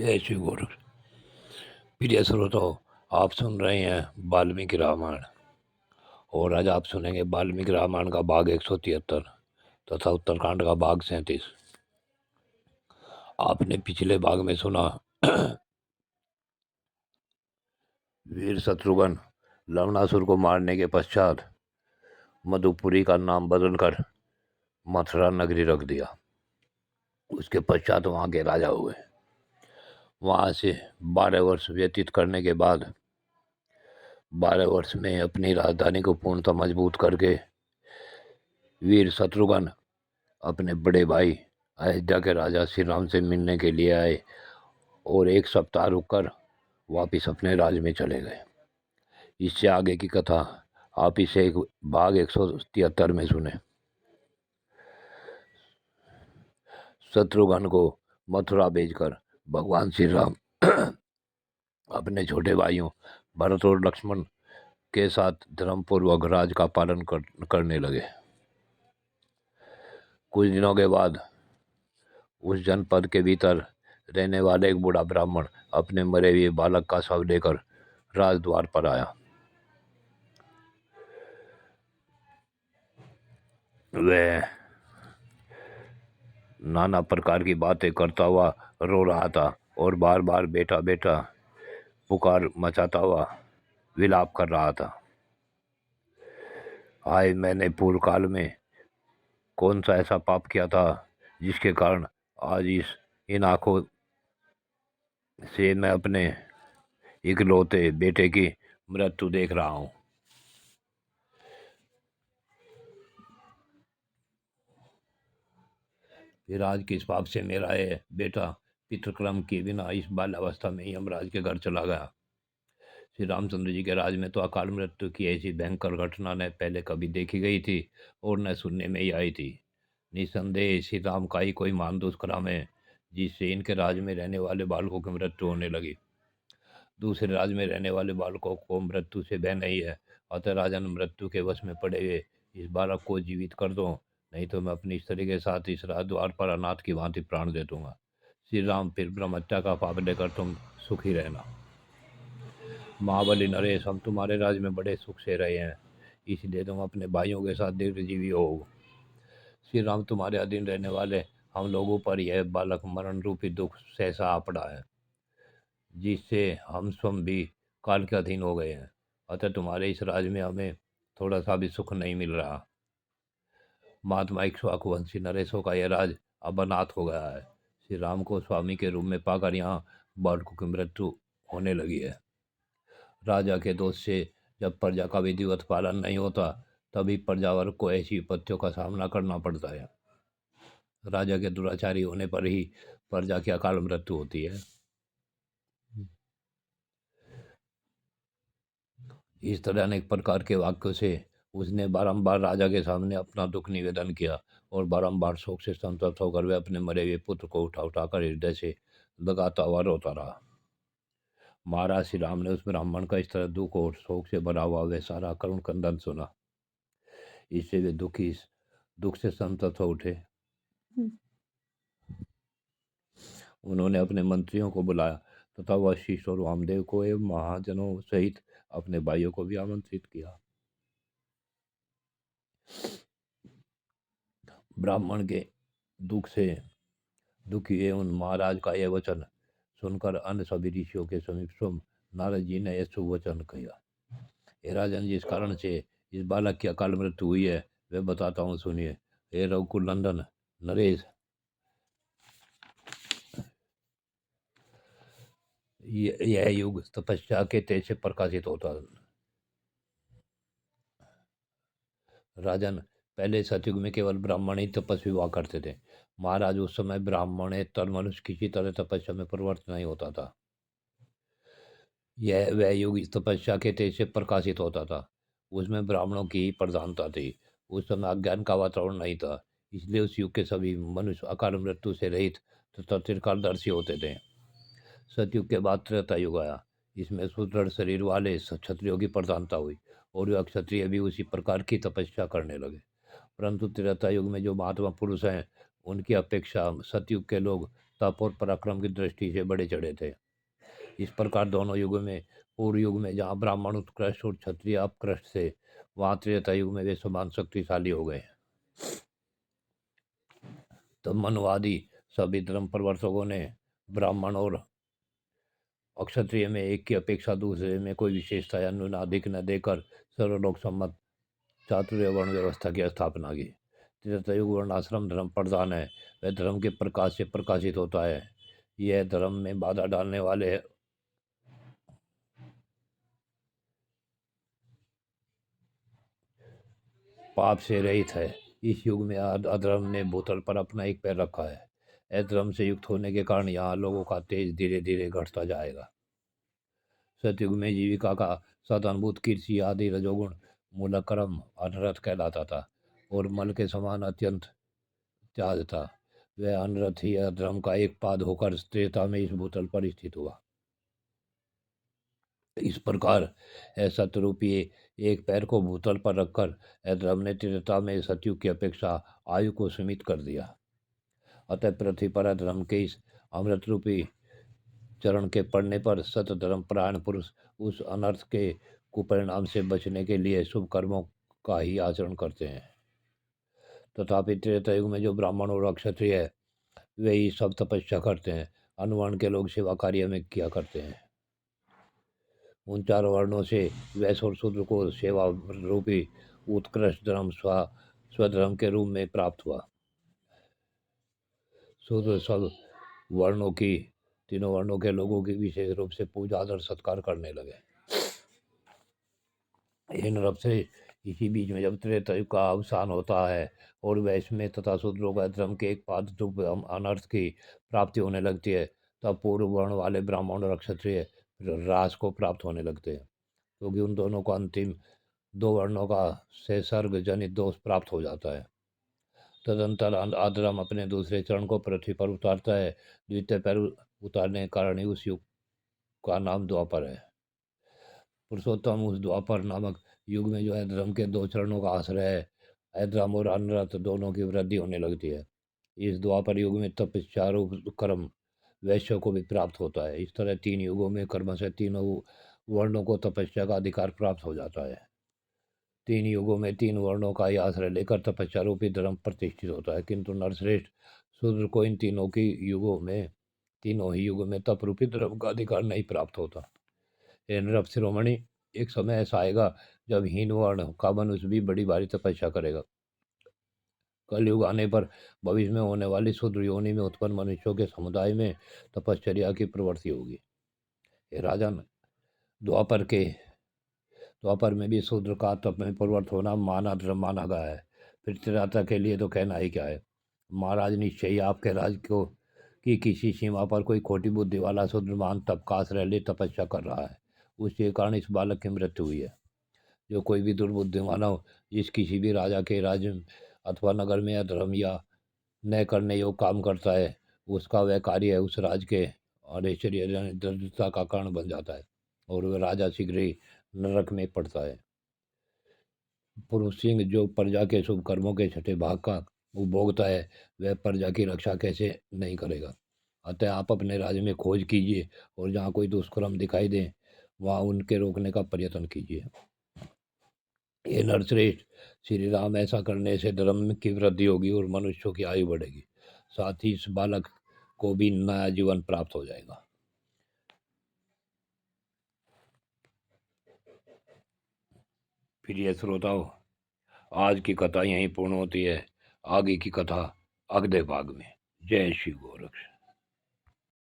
जय श्री गुरु। प्रिय श्रोताओ, आप सुन रहे हैं वाल्मीकि रामायण। और आज आप सुनेंगे वाल्मीकि रामायण का भाग 173 तथा उत्तरकांड का भाग 37। आपने पिछले भाग में सुना वीर शत्रुघ्न लवणासुर को मारने के पश्चात मधुपुरी का नाम बदलकर मथुरा नगरी रख दिया। उसके पश्चात वहाँ के राजा हुए। वहाँ से 12 वर्ष व्यतीत करने के बाद 12 वर्ष में अपनी राजधानी को पूर्णतः मजबूत करके वीर शत्रुघ्न अपने बड़े भाई अयोध्या के राजा श्री राम से मिलने के लिए आए और 1 सप्ताह रुककर वापिस अपने राज्य में चले गए। इससे आगे की कथा आप इसे एक भाग 173 में सुने। शत्रुघ्न को मथुरा भेजकर भगवान श्री राम अपने छोटे भाइयों भरत और लक्ष्मण के साथ धर्मपूर्वक राज का पालन करने लगे। कुछ दिनों के बाद उस जनपद के भीतर रहने वाले एक बूढ़ा ब्राह्मण अपने मरे हुए बालक का शव लेकर राजद्वार पर आया। वह नाना प्रकार की बातें करता हुआ रो रहा था और बार बार बेटा बेटा पुकार मचाता हुआ विलाप कर रहा था। हाय, मैंने पूर्व काल में कौन सा ऐसा पाप किया था जिसके कारण आज इन आंखों से मैं अपने इकलौते बेटे की मृत्यु देख रहा हूँ। फिर आज किस पाप से मेरा ये बेटा पितृक्रम के बिना इस बाल्यावस्था में ही यमराज के घर चला गया। श्री रामचंद्र जी के राज में तो अकाल मृत्यु की ऐसी भयंकर घटना न पहले कभी देखी गई थी और न सुनने में ही आई थी। निसंदेह श्री राम का ही कोई महान दुष्कर्म है जिससे इनके राज में रहने वाले बालकों की मृत्यु होने लगी। दूसरे राज्य में रहने वाले बालकों को मृत्यु से भय नहीं है, अतः राजन मृत्यु के वश में पड़े हुए इस बालक को जीवित कर दो, नहीं तो मैं अपनी स्त्री के साथ इस राजद्वार पर अनाथ की भांति प्राण दे दूंगा। श्री राम, फिर ब्रह्मत्या का पाप लेकर तुम सुखी रहना। महाबली नरेश, हम तुम्हारे राज्य में बड़े सुख से रहे हैं, इसलिए तुम अपने भाइयों के साथ दीर्घजीवी हो। श्री राम, तुम्हारे अधीन रहने वाले हम लोगों पर यह बालक मरण रूपी दुख सहसा आ पड़ा है, जिससे हम स्वयं भी काल के अधीन हो गए हैं। अतः तुम्हारे इस राज्य में हमें थोड़ा सा भी सुख नहीं मिल रहा। महात्मा इक्ष्वाकुवंशी नरेशों का यह राज अब अनाथ हो गया है। श्री राम को स्वामी के रूप में पाकर यहाँ बालकों की मृत्यु होने लगी है। राजा के दोष से जब प्रजा का विधिवत पालन नहीं होता, तभी प्रजावर्ग को ऐसी विपत्तियों का सामना करना पड़ता है। राजा के दुराचारी होने पर ही प्रजा की अकाल मृत्यु होती है। इस तरह अनेक प्रकार के वाक्यों से उसने बारंबार राजा के सामने अपना दुख निवेदन किया और बारंबार शोक से संतप्त होकर वे अपने मरे हुए पुत्र को उठा उठाकर हृदय से लगाता हुआ रोता रहा। महाराज श्री राम ने उस ब्राह्मण का इस तरह दुख और शोक से भरा हुआ वह सारा करुण क्रंदन सुना। इससे वे दुख से संतप्त हो उठे। उन्होंने अपने मंत्रियों को बुलाया तथा वशिष्ठ और वामदेव को एवं महाजनों सहित अपने भाइयों को भी आमंत्रित किया। ब्राह्मण के दुख से दुखी एवं महाराज का यह वचन सुनकर अन्य सभी ऋषियों के समीप स्वयं नारद जी ने यह शुभ वचन कहा। हे राजन, जिस कारण से इस बालक की अकाल मृत्यु हुई है वह बताता हूँ, सुनिए। हे रघुकुल नंदन नरेश, यह युग तपस्या के तेज से प्रकाशित होता। राजन, पहले सतयुग में केवल ब्राह्मण ही तपस्वी हुआ करते थे। महाराज, उस समय ब्राह्मण तर मनुष्य किसी तरह तपस्या में प्रवृत्त नहीं होता था। यह वह युग तपस्या के तेज से प्रकाशित होता था। उसमें ब्राह्मणों की ही प्रधानता थी। उस समय अज्ञान का वातावरण नहीं था, इसलिए उस युग के सभी मनुष्य अकाल मृत्यु से रहित तथा त्रिकालदर्शी होते थे। सतयुग के बाद त्रेता युग आया। इसमें सुदृढ़ शरीर वाले क्षत्रियों की प्रधानता हुई और वह क्षत्रिय भी उसी प्रकार की तपस्या करने लगे। परंतु त्रेता युग में जो महात्मा पुरुष हैं, उनकी अपेक्षा सतयुग के लोग तप और पराक्रम की दृष्टि से बढ़े चढ़े थे। इस प्रकार दोनों युगों में, पूर्व युग में जहाँ ब्राह्मण उत्कृष्ट और क्षत्रिय अपकृष्ट थे, वहाँ त्रेता युग में वे समान शक्तिशाली हो गए। तब मनुवादी सभी धर्म प्रवर्तकों ने ब्राह्मण और अक्षत्रिय में एक की अपेक्षा दूसरे में कोई विशेषता या न्यूनाधिक न देकर सर्वलोक सम्मत चातुर्य वर्ण व्यवस्था की स्थापना की। त्रेतायुग वर्णाश्रम धर्म प्रधान है, वह धर्म के प्रकाश से प्रकाशित होता है। यह धर्म में बाधा डालने वाले पाप से रहित है। इस युग में अधर्म ने भूतल पर अपना एक पैर रखा है। अधर्म से युक्त होने के कारण यहाँ लोगों का तेज धीरे धीरे घटता जाएगा। सतयुग में जीविका का साधनभूत कृषि आदि रजोगुण मूलक कर्म अनरथ कहलाता था और मल के समान अत्यंत त्याज था। वह अनरथ ही अधर्म का एक पाद होकर त्रेता में इस भूतल पर स्थित हुआ। इस प्रकार सतरूपी एक पैर को भूतल पर रखकर अधर्म ने त्रेता में सतयुग की अपेक्षा आयु को सीमित कर दिया। अतः पृथ्वी पर अधर्म के इस अमृत रूपी चरण के पड़ने पर सत धर्म परायण पुरुष उस अनर्थ के कुपरिणाम से बचने के लिए शुभ कर्मों का ही आचरण करते हैं। तथापि त्रेता युग में जो ब्राह्मण और क्षत्रिय है, वे ही सब तपस्या करते हैं। अनुवर्ण के लोग सेवा कार्य में किया करते हैं। उन चार वर्णों से वैश्य और शूद्र को सेवा रूपी उत्कृष्ट धर्म स्वधर्म के रूप में प्राप्त हुआ। शूद्र सब वर्णों की तीनों वर्णों के लोगों की विशेष रूप से पूजा आदर सत्कार करने लगे। इन रब से इसी बीच में जब त्रेता का अवसान होता है और वैश्य में तथा शूद्रों का धर्म के एक पाद रूप अनर्थ की प्राप्ति होने लगती है, तब पूर्व वर्ण वाले ब्राह्मण और क्षत्रिय राज को प्राप्त होने लगते हैं, क्योंकि उन दोनों को अंतिम दो वर्णों का से सर्ग जनित दोष प्राप्त हो जाता है। तदंतर अधर्म अपने दूसरे चरण को पृथ्वी पर उतारता है। द्वितीय पैर उतारने के कारण ही उस युग का नाम द्वापर है। पुरुषोत्तम उस द्वापर नामक युग में जो है धर्म के दो चरणों का आश्रय है, अधर्म और अनर्थ दोनों की वृद्धि होने लगती है। इस द्वापर युग में तपस्या रूप कर्म वैश्य को भी प्राप्त होता है। इस तरह तीन युगों में कर्म से तीनों वर्णों को तपस्या का अधिकार प्राप्त हो जाता है। तीन युगों में तीन वर्णों का ही आश्रय लेकर तपस्या रूपी धर्म प्रतिष्ठित होता है, किंतु नरश्रेष्ठ शूद्र को इन तीनों ही युगों में तप रूपी धर्म का अधिकार नहीं प्राप्त होता। नृप शिरोमणि, एक समय ऐसा आएगा जब हीन वर्ण का मनुष्य भी बड़ी भारी तपस्या करेगा। कलयुग आने पर भविष्य में होने वाली शूद्र योनि में उत्पन्न मनुष्यों के समुदाय में तपश्चर्या की प्रवृत्ति होगी। हे राजन, द्वापर में भी शूद्र का तप में प्रवृत्त होना माना गया है। फिर त्रेता के लिए तो कहना ही क्या है। महाराज, निश्चय ही आपके राज को कि किसी सीमा पर कोई खोटी बुद्धि वाला शूद्रमान तप का आश्रय ले तपस्या कर रहा है, उसके कारण इस बालक की मृत्यु हुई है। जो कोई भी दुर्बुद्धि मानव जिस किसी भी राजा के राज्य अथवा नगर में अधर्म या न करने योग्य काम करता है, उसका वह कार्य उस राज के ऐश्वर्य दरिद्रता का कारण बन जाता है और वह राजा शीघ्र ही नरक में पड़ता है। पुरुष सिंह जो प्रजा के शुभ कर्मों के छठे भाग का उपभोगता है, वह प्रजा की रक्षा कैसे नहीं करेगा। अतः आप अपने राज्य में खोज कीजिए और जहाँ कोई दुष्कर्म दिखाई दे, वहाँ उनके रोकने का प्रयत्न कीजिए। ये नरश्रेष्ठ, श्री राम, ऐसा करने से धर्म की वृद्धि होगी और मनुष्यों की आयु बढ़ेगी। साथ ही इस बालक को भी नया जीवन प्राप्त हो जाएगा। प्रिय श्रोताओं, आज की कथा यहीं पूर्ण होती है। आगे की कथा अगले भाग में। जय श्री गोरक्ष।